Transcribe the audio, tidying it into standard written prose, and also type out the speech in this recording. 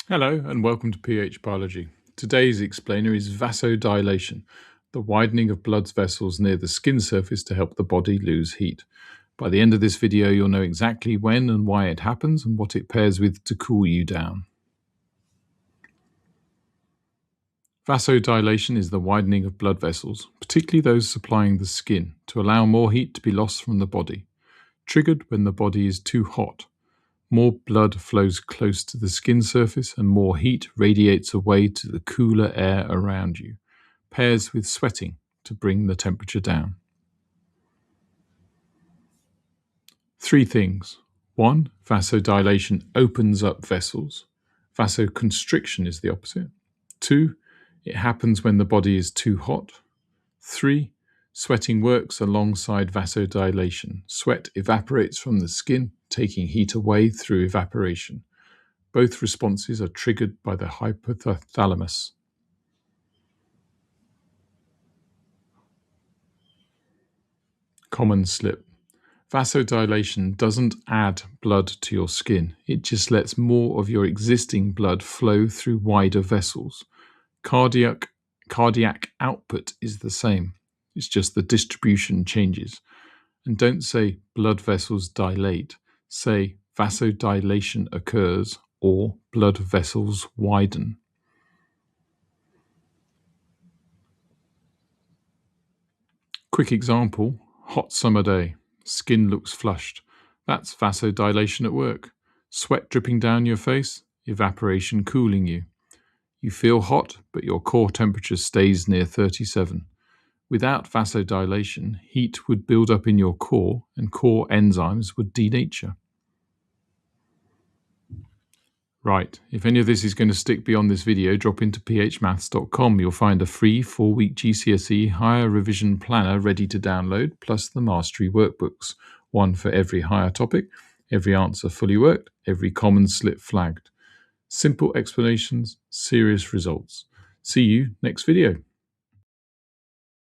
Hello and welcome to pH Biology. Today's explainer is vasodilation, the widening of blood vessels near the skin surface to help the body lose heat. By the end of this video, you'll know exactly when and why it happens and what it pairs with to cool you down. Vasodilation is the widening of blood vessels, particularly those supplying the skin, to allow more heat to be lost from the body. Triggered when the body is too hot. More blood flows close to the skin surface and more heat radiates away to the cooler air around you. Pairs with sweating to bring the temperature down. 3 things. 1. Vasodilation opens up vessels. Vasoconstriction is the opposite. 2. It happens when the body is too hot. 3. Sweating works alongside vasodilation. Sweat evaporates from the skin, taking heat away through evaporation. Both responses are triggered by the hypothalamus. Common slip. Vasodilation doesn't add blood to your skin. It just lets more of your existing blood flow through wider vessels. Cardiac output is the same. It's just the distribution changes. And don't say blood vessels dilate. Say vasodilation occurs or blood vessels widen. Quick example, hot summer day. Skin looks flushed. That's vasodilation at work. Sweat dripping down your face, evaporation cooling you. You feel hot, but your core temperature stays near 37. Without vasodilation, heat would build up in your core and core enzymes would denature. Right, if any of this is going to stick beyond this video, drop into phmaths.com. You'll find a free 4-week GCSE higher revision planner ready to download, plus the mastery workbooks. One for every higher topic, every answer fully worked, every common slip flagged. Simple explanations, serious results. See you next video.